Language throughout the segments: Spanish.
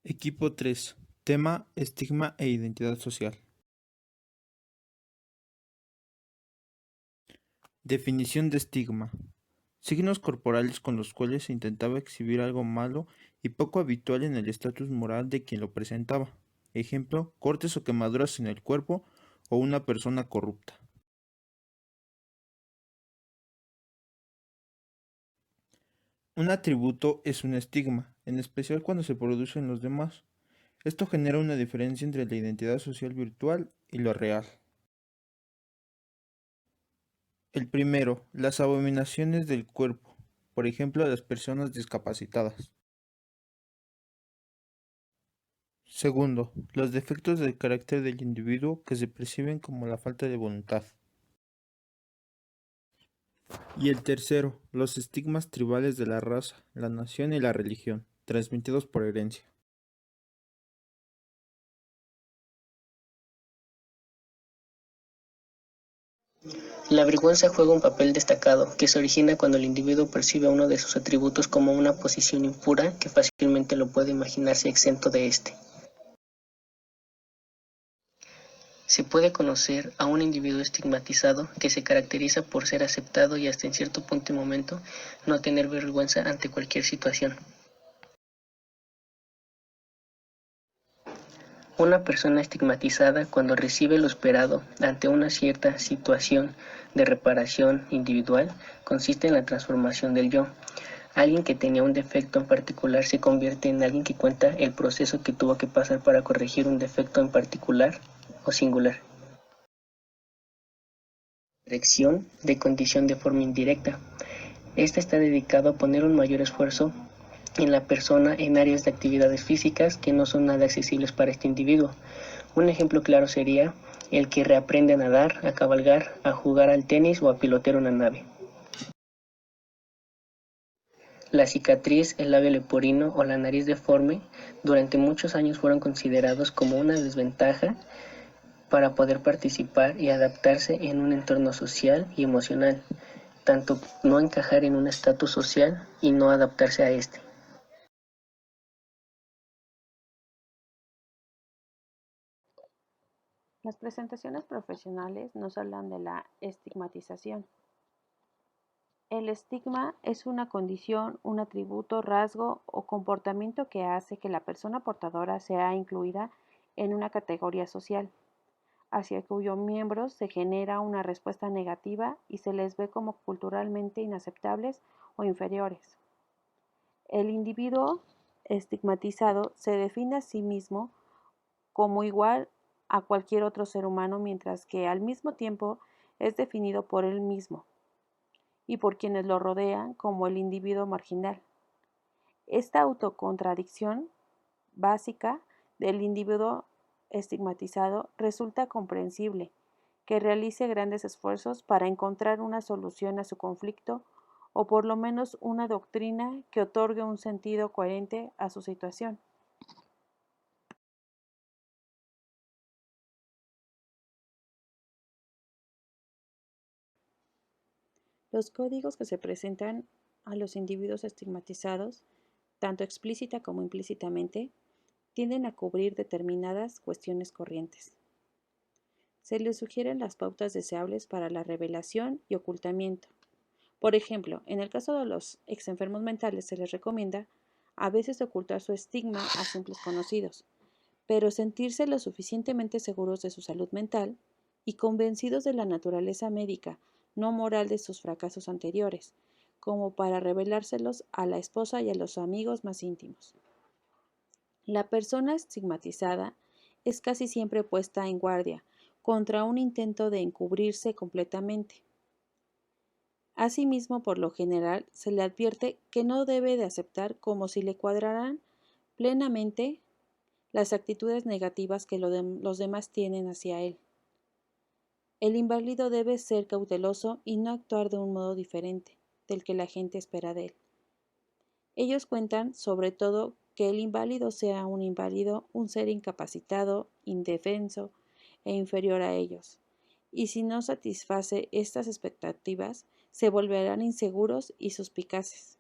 Equipo 3. Tema, estigma e identidad social. Definición de estigma. Signos corporales con los cuales se intentaba exhibir algo malo y poco habitual en el estatus moral de quien lo presentaba. Ejemplo, cortes o quemaduras en el cuerpo o una persona corrupta. Un atributo es un estigma, en especial cuando se produce en los demás. Esto genera una diferencia entre la identidad social virtual y lo real. El primero, las abominaciones del cuerpo, por ejemplo, las personas discapacitadas. Segundo, los defectos del carácter del individuo que se perciben como la falta de voluntad. Y el tercero, los estigmas tribales de la raza, la nación y la religión, transmitidos por herencia. La vergüenza juega un papel destacado, que se origina cuando el individuo percibe a uno de sus atributos como una posición impura que fácilmente lo puede imaginarse exento de éste. Se puede conocer a un individuo estigmatizado que se caracteriza por ser aceptado y hasta en cierto punto y momento no tener vergüenza ante cualquier situación. Una persona estigmatizada, cuando recibe lo esperado ante una cierta situación de reparación individual, consiste en la transformación del yo. Alguien que tenía un defecto en particular se convierte en alguien que cuenta el proceso que tuvo que pasar para corregir un defecto en particular o singular. Corrección de condición de forma indirecta. Esta está dedicado a poner un mayor esfuerzo en la persona en áreas de actividades físicas que no son nada accesibles para este individuo. Un ejemplo claro sería el que reaprende a nadar, a cabalgar, a jugar al tenis o a pilotear una nave. La cicatriz, el labio leporino o la nariz deforme durante muchos años fueron considerados como una desventaja para poder participar y adaptarse en un entorno social y emocional, tanto no encajar en un estatus social y no adaptarse a este. Las presentaciones profesionales nos hablan de la estigmatización. El estigma es una condición, un atributo, rasgo o comportamiento que hace que la persona portadora sea incluida en una categoría social, hacia cuyos miembros se genera una respuesta negativa y se les ve como culturalmente inaceptables o inferiores. El individuo estigmatizado se define a sí mismo como igual a cualquier otro ser humano, mientras que al mismo tiempo es definido por él mismo y por quienes lo rodean como el individuo marginal. Esta autocontradicción básica del individuo estigmatizado resulta comprensible, que realice grandes esfuerzos para encontrar una solución a su conflicto o por lo menos una doctrina que otorgue un sentido coherente a su situación. Los códigos que se presentan a los individuos estigmatizados, tanto explícita como implícitamente, tienden a cubrir determinadas cuestiones corrientes. Se les sugieren las pautas deseables para la revelación y ocultamiento. Por ejemplo, en el caso de los exenfermos mentales se les recomienda a veces ocultar su estigma a simples conocidos, pero sentirse lo suficientemente seguros de su salud mental y convencidos de la naturaleza médica, no moral de sus fracasos anteriores, como para revelárselos a la esposa y a los amigos más íntimos. La persona estigmatizada es casi siempre puesta en guardia contra un intento de encubrirse completamente. Asimismo, por lo general, se le advierte que no debe de aceptar como si le cuadraran plenamente las actitudes negativas que los demás tienen hacia él. El inválido debe ser cauteloso y no actuar de un modo diferente del que la gente espera de él. Ellos cuentan, sobre todo, que el inválido sea un inválido, un ser incapacitado, indefenso e inferior a ellos, y si no satisface estas expectativas, se volverán inseguros y suspicaces.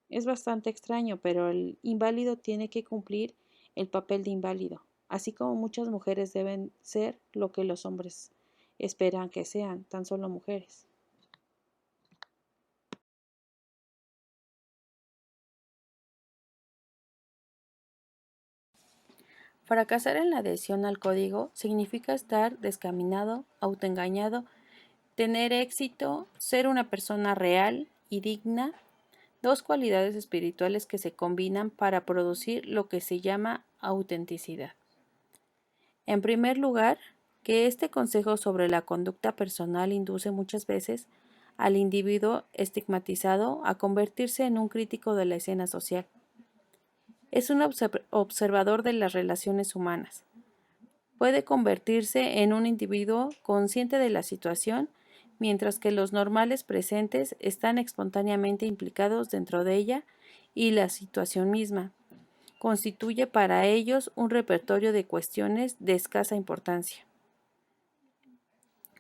Es bastante extraño, pero el inválido tiene que cumplir el papel de inválido, así como muchas mujeres deben ser lo que los hombres esperan que sean, tan solo mujeres. Fracasar en la adhesión al código significa estar descaminado, autoengañado, tener éxito, ser una persona real y digna, dos cualidades espirituales que se combinan para producir lo que se llama autenticidad. En primer lugar, que este consejo sobre la conducta personal induce muchas veces al individuo estigmatizado a convertirse en un crítico de la escena social. Es un observador de las relaciones humanas. Puede convertirse en un individuo consciente de la situación, mientras que los normales presentes están espontáneamente implicados dentro de ella y la situación misma constituye para ellos un repertorio de cuestiones de escasa importancia.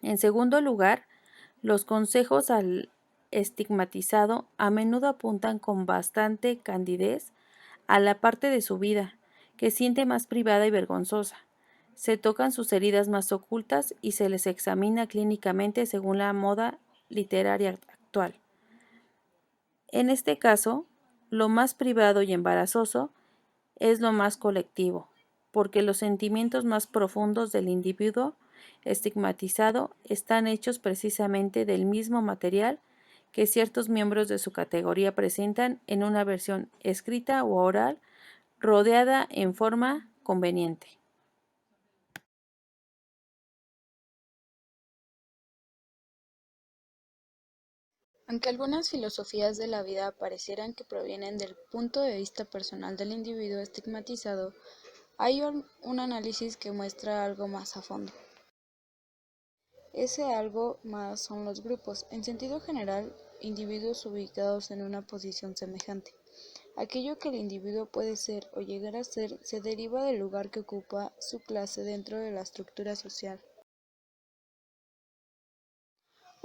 En segundo lugar, los consejos al estigmatizado a menudo apuntan con bastante candidez a la parte de su vida que siente más privada y vergonzosa. Se tocan sus heridas más ocultas y se les examina clínicamente según la moda literaria actual. En este caso, lo más privado y embarazoso es lo más colectivo, porque los sentimientos más profundos del individuo estigmatizado están hechos precisamente del mismo material que ciertos miembros de su categoría presentan en una versión escrita o oral, rodeada en forma conveniente. Aunque algunas filosofías de la vida parecieran que provienen del punto de vista personal del individuo estigmatizado, hay un análisis que muestra algo más a fondo. Ese algo más son los grupos, en sentido general, individuos ubicados en una posición semejante. Aquello que el individuo puede ser o llegar a ser se deriva del lugar que ocupa su clase dentro de la estructura social.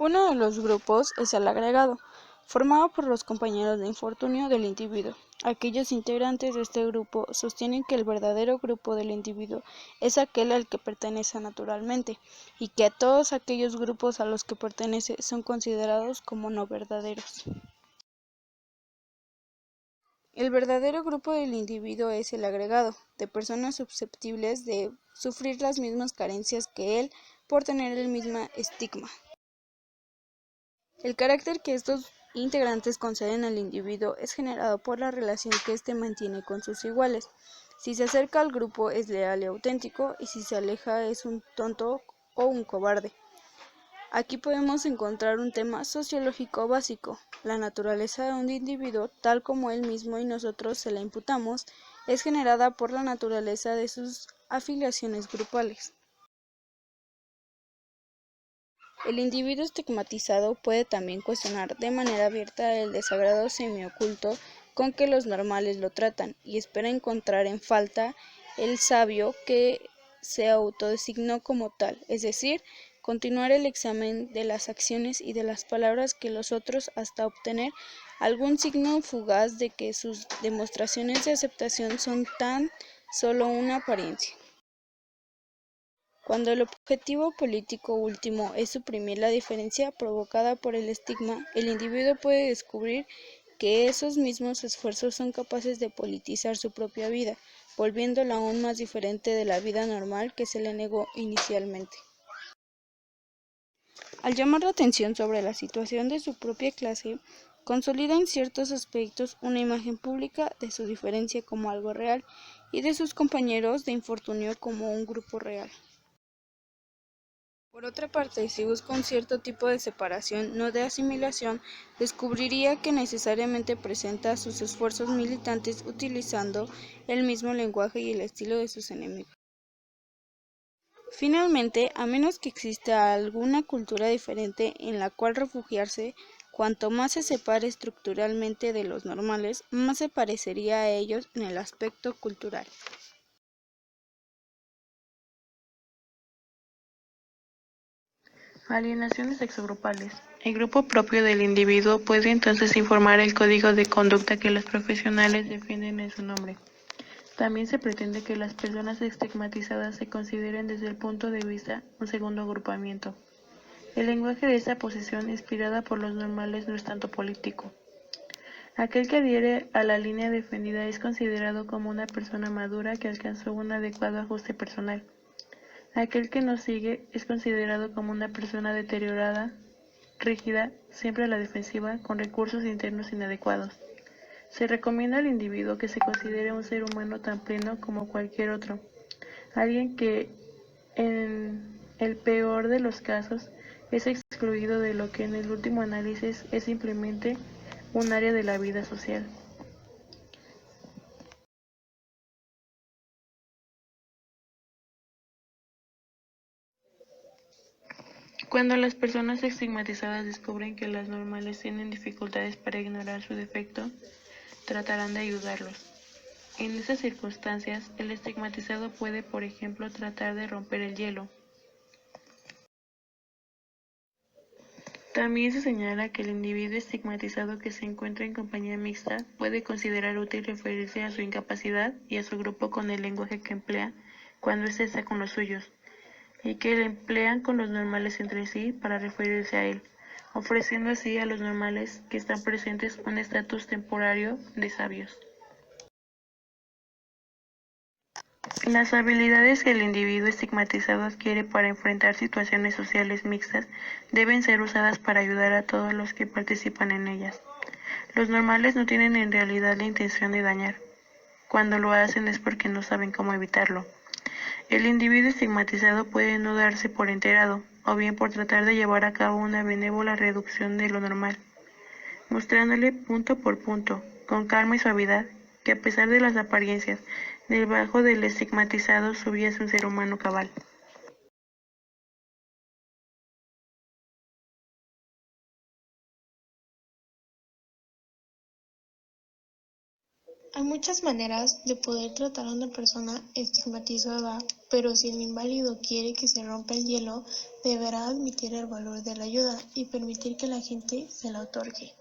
Uno de los grupos es el agregado, formado por los compañeros de infortunio del individuo. Aquellos integrantes de este grupo sostienen que el verdadero grupo del individuo es aquel al que pertenece naturalmente, y que a todos aquellos grupos a los que pertenece son considerados como no verdaderos. El verdadero grupo del individuo es el agregado, de personas susceptibles de sufrir las mismas carencias que él por tener el mismo estigma. El carácter que estos integrantes conceden al individuo es generado por la relación que éste mantiene con sus iguales. Si se acerca al grupo es leal y auténtico, y si se aleja es un tonto o un cobarde. Aquí podemos encontrar un tema sociológico básico. La naturaleza de un individuo, tal como él mismo y nosotros se la imputamos, es generada por la naturaleza de sus afiliaciones grupales. El individuo estigmatizado puede también cuestionar de manera abierta el desagrado semioculto con que los normales lo tratan, y espera encontrar en falta el sabio que se autodesignó como tal, es decir, continuar el examen de las acciones y de las palabras que los otros hasta obtener algún signo fugaz de que sus demostraciones de aceptación son tan solo una apariencia. Cuando el objetivo político último es suprimir la diferencia provocada por el estigma, el individuo puede descubrir que esos mismos esfuerzos son capaces de politizar su propia vida, volviéndola aún más diferente de la vida normal que se le negó inicialmente. Al llamar la atención sobre la situación de su propia clase, consolida en ciertos aspectos una imagen pública de su diferencia como algo real y de sus compañeros de infortunio como un grupo real. Por otra parte, si busca un cierto tipo de separación, no de asimilación, descubriría que necesariamente presenta sus esfuerzos militantes utilizando el mismo lenguaje y el estilo de sus enemigos. Finalmente, a menos que exista alguna cultura diferente en la cual refugiarse, cuanto más se separe estructuralmente de los normales, más se parecería a ellos en el aspecto cultural. Alienaciones exogrupales. El grupo propio del individuo puede entonces informar el código de conducta que los profesionales defienden en su nombre. También se pretende que las personas estigmatizadas se consideren desde el punto de vista un segundo agrupamiento. El lenguaje de esta posición, inspirada por los normales, no es tanto político. Aquel que adhiere a la línea defendida es considerado como una persona madura que alcanzó un adecuado ajuste personal. Aquel que nos sigue es considerado como una persona deteriorada, rígida, siempre a la defensiva, con recursos internos inadecuados. Se recomienda al individuo que se considere un ser humano tan pleno como cualquier otro, alguien que, en el peor de los casos, es excluido de lo que en el último análisis es simplemente un área de la vida social. Cuando las personas estigmatizadas descubren que las normales tienen dificultades para ignorar su defecto, tratarán de ayudarlos. En esas circunstancias, el estigmatizado puede, por ejemplo, tratar de romper el hielo. También se señala que el individuo estigmatizado que se encuentra en compañía mixta puede considerar útil referirse a su incapacidad y a su grupo con el lenguaje que emplea cuando éste está con los suyos, y que le emplean con los normales entre sí para referirse a él, ofreciendo así a los normales que están presentes un estatus temporario de sabios. Las habilidades que el individuo estigmatizado adquiere para enfrentar situaciones sociales mixtas deben ser usadas para ayudar a todos los que participan en ellas. Los normales no tienen en realidad la intención de dañar. Cuando lo hacen es porque no saben cómo evitarlo. El individuo estigmatizado puede no darse por enterado, o bien por tratar de llevar a cabo una benévola reducción de lo normal, mostrándole punto por punto, con calma y suavidad, que a pesar de las apariencias, debajo del estigmatizado subyace un ser humano cabal. Hay muchas maneras de poder tratar a una persona estigmatizada, pero si el inválido quiere que se rompa el hielo, deberá admitir el valor de la ayuda y permitir que la gente se la otorgue.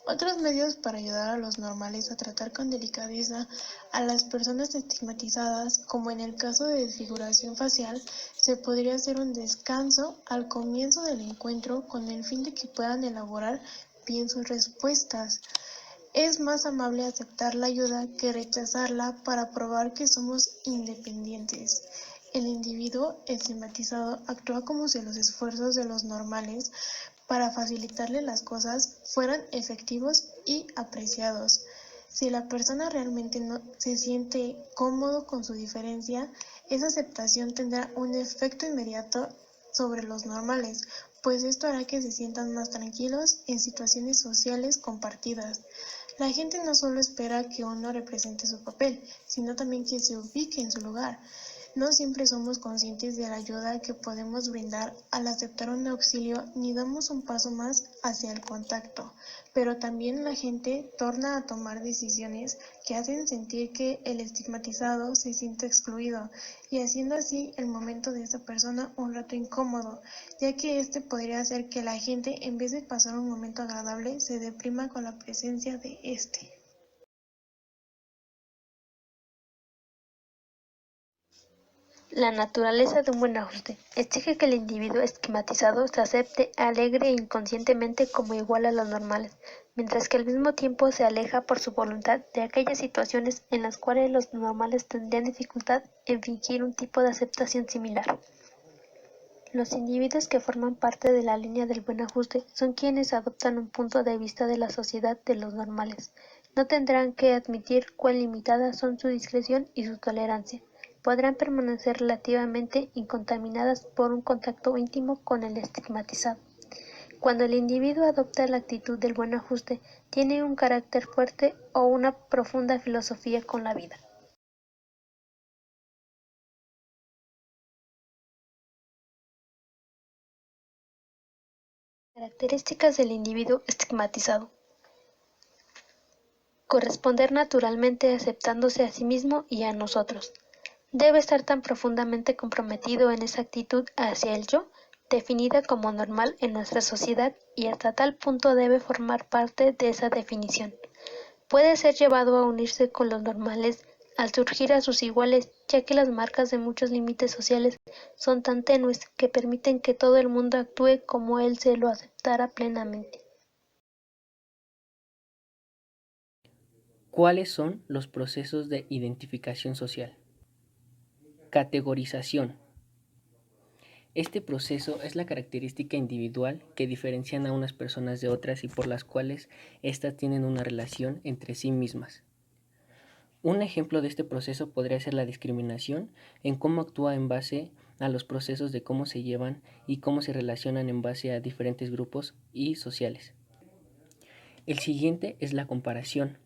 Otros medios para ayudar a los normales a tratar con delicadeza a las personas estigmatizadas, como en el caso de desfiguración facial, se podría hacer un descanso al comienzo del encuentro con el fin de que puedan elaborar bien sus respuestas. Es más amable aceptar la ayuda que rechazarla para probar que somos independientes. El individuo estigmatizado actúa como si los esfuerzos de los normales para facilitarle las cosas fueran efectivos y apreciados. Si la persona realmente no se siente cómodo con su diferencia, esa aceptación tendrá un efecto inmediato sobre los normales, pues esto hará que se sientan más tranquilos en situaciones sociales compartidas. La gente no solo espera que uno represente su papel, sino también que se ubique en su lugar. No siempre somos conscientes de la ayuda que podemos brindar al aceptar un auxilio ni damos un paso más hacia el contacto, pero también la gente torna a tomar decisiones que hacen sentir que el estigmatizado se siente excluido y haciendo así el momento de esa persona un rato incómodo, ya que este podría hacer que la gente, en vez de pasar un momento agradable, se deprima con la presencia de este. La naturaleza de un buen ajuste exige que el individuo estigmatizado se acepte alegre e inconscientemente como igual a los normales, mientras que al mismo tiempo se aleja por su voluntad de aquellas situaciones en las cuales los normales tendrían dificultad en fingir un tipo de aceptación similar. Los individuos que forman parte de la línea del buen ajuste son quienes adoptan un punto de vista de la sociedad de los normales. No tendrán que admitir cuán limitadas son su discreción y su tolerancia. Podrán permanecer relativamente incontaminadas por un contacto íntimo con el estigmatizado. Cuando el individuo adopta la actitud del buen ajuste, tiene un carácter fuerte o una profunda filosofía con la vida. Características del individuo estigmatizado. Corresponder naturalmente aceptándose a sí mismo y a nosotros. Debe estar tan profundamente comprometido en esa actitud hacia el yo, definida como normal en nuestra sociedad, y hasta tal punto debe formar parte de esa definición. Puede ser llevado a unirse con los normales al surgir a sus iguales, ya que las marcas de muchos límites sociales son tan tenues que permiten que todo el mundo actúe como él se lo aceptara plenamente. ¿Cuáles son los procesos de identificación social? Categorización. Este proceso es la característica individual que diferencian a unas personas de otras y por las cuales éstas tienen una relación entre sí mismas. Un ejemplo de este proceso podría ser la discriminación en cómo actúa en base a los procesos de cómo se llevan y cómo se relacionan en base a diferentes grupos y sociales. El siguiente es la comparación.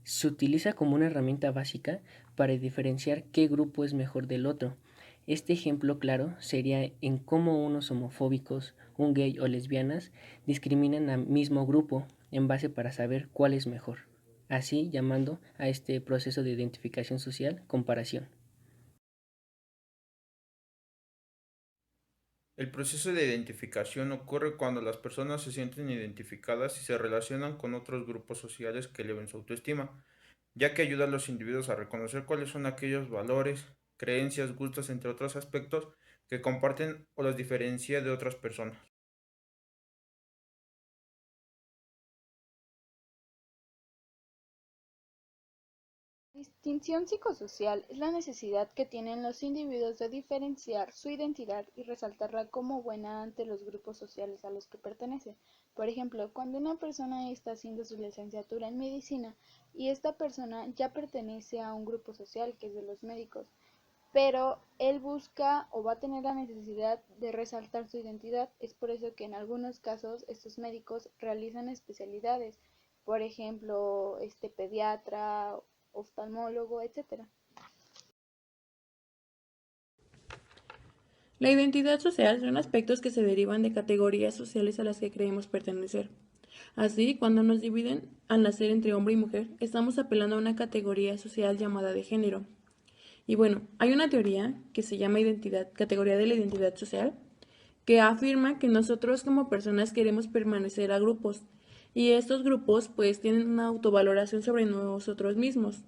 Se utiliza como una herramienta básica para diferenciar qué grupo es mejor del otro. Este ejemplo claro sería en cómo unos homofóbicos, un gay o lesbianas discriminan al mismo grupo en base para saber cuál es mejor. Así llamando a este proceso de identificación social comparación. El proceso de identificación ocurre cuando las personas se sienten identificadas y se relacionan con otros grupos sociales que eleven su autoestima, ya que ayuda a los individuos a reconocer cuáles son aquellos valores, creencias, gustos, entre otros aspectos que comparten o los diferencia de otras personas. La distinción psicosocial es la necesidad que tienen los individuos de diferenciar su identidad y resaltarla como buena ante los grupos sociales a los que pertenece. Por ejemplo, cuando una persona está haciendo su licenciatura en medicina y esta persona ya pertenece a un grupo social que es de los médicos, pero él busca o va a tener la necesidad de resaltar su identidad. Es por eso que en algunos casos estos médicos realizan especialidades, por ejemplo, pediatra, oftalmólogo, etcétera. La identidad social son aspectos que se derivan de categorías sociales a las que creemos pertenecer. Así, cuando nos dividen al nacer entre hombre y mujer, estamos apelando a una categoría social llamada de género. Y bueno, hay una teoría que se llama categoría de la identidad social, que afirma que nosotros como personas queremos permanecer a grupos, y estos grupos pues tienen una autovaloración sobre nosotros mismos.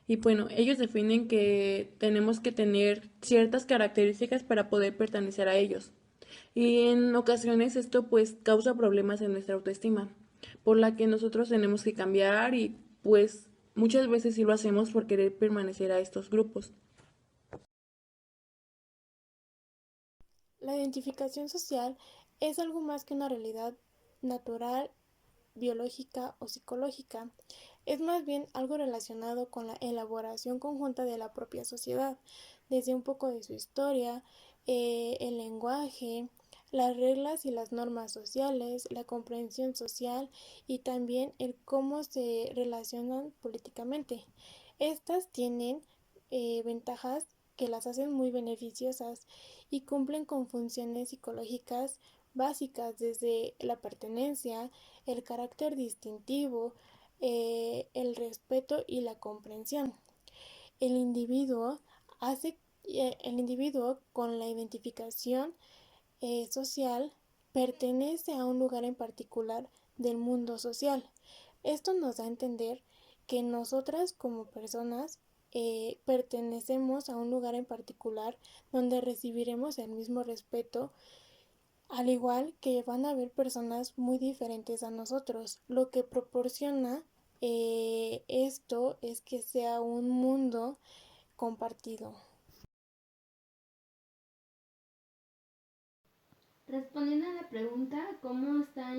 Y bueno, ellos definen que tenemos que tener ciertas características para poder pertenecer a ellos. Y en ocasiones esto pues causa problemas en nuestra autoestima, por la que nosotros tenemos que cambiar y pues muchas veces sí lo hacemos por querer permanecer a estos grupos. La identificación social es algo más que una realidad natural, biológica o psicológica. Es más bien algo relacionado con la elaboración conjunta de la propia sociedad, desde un poco de su historia, el lenguaje, las reglas y las normas sociales, la comprensión social y también el cómo se relacionan políticamente. Estas tienen ventajas que las hacen muy beneficiosas y cumplen con funciones psicológicas básicas desde la pertenencia, el carácter distintivo, el respeto y la comprensión. El individuo el individuo con la identificación social pertenece a un lugar en particular del mundo social. Esto nos da a entender que nosotras como personas pertenecemos a un lugar en particular donde recibiremos el mismo respeto, al igual que van a haber personas muy diferentes a nosotros. Lo que proporciona esto es que sea un mundo compartido. Respondiendo a la pregunta, ¿cómo está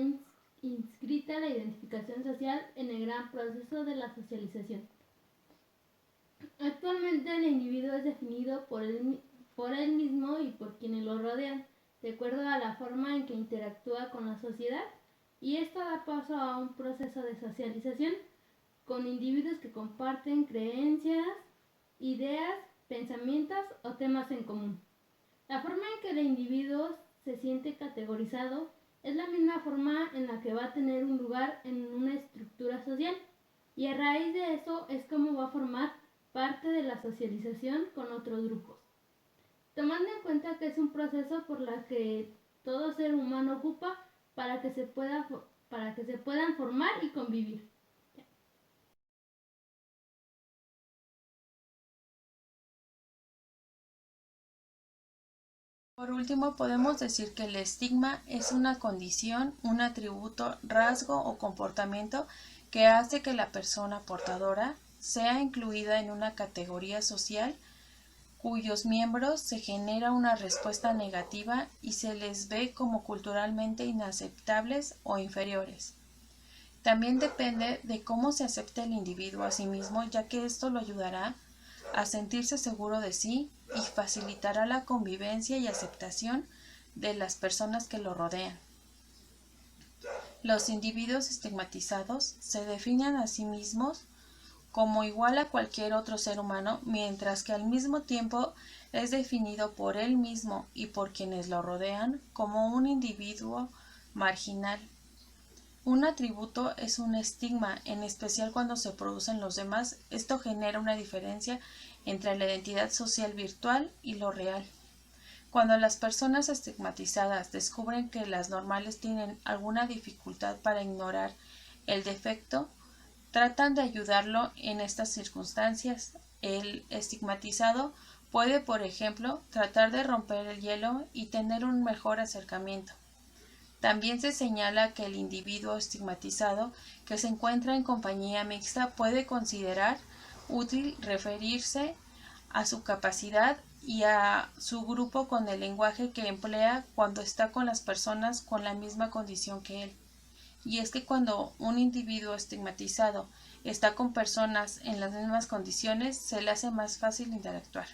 inscrita la identificación social en el gran proceso de la socialización? Actualmente el individuo es definido por él mismo y por quienes lo rodean, de acuerdo a la forma en que interactúa con la sociedad, y esto da paso a un proceso de socialización con individuos que comparten creencias, ideas, pensamientos o temas en común. La forma en que el individuo se siente categorizado es la misma forma en la que va a tener un lugar en una estructura social, y a raíz de eso es como va a formar parte de la socialización con otros grupos, tomando en cuenta que es un proceso por la que todo ser humano ocupa para que se puedan formar y convivir. Por último, podemos decir que el estigma es una condición, un atributo, rasgo o comportamiento que hace que la persona portadora sea incluida en una categoría social cuyos miembros se genera una respuesta negativa y se les ve como culturalmente inaceptables o inferiores. También depende de cómo se acepte el individuo a sí mismo, ya que esto lo ayudará a sentirse seguro de sí y facilitará la convivencia y aceptación de las personas que lo rodean. Los individuos estigmatizados se definen a sí mismos como igual a cualquier otro ser humano, mientras que al mismo tiempo es definido por él mismo y por quienes lo rodean como un individuo marginal. Un atributo es un estigma, en especial cuando se produce en los demás. Esto genera una diferencia entre la identidad social virtual y lo real. Cuando las personas estigmatizadas descubren que las normales tienen alguna dificultad para ignorar el defecto, tratan de ayudarlo en estas circunstancias. El estigmatizado puede, por ejemplo, tratar de romper el hielo y tener un mejor acercamiento. También se señala que el individuo estigmatizado que se encuentra en compañía mixta puede considerar útil referirse a su capacidad y a su grupo con el lenguaje que emplea cuando está con las personas con la misma condición que él. Y es que cuando un individuo estigmatizado está con personas en las mismas condiciones, se le hace más fácil interactuar.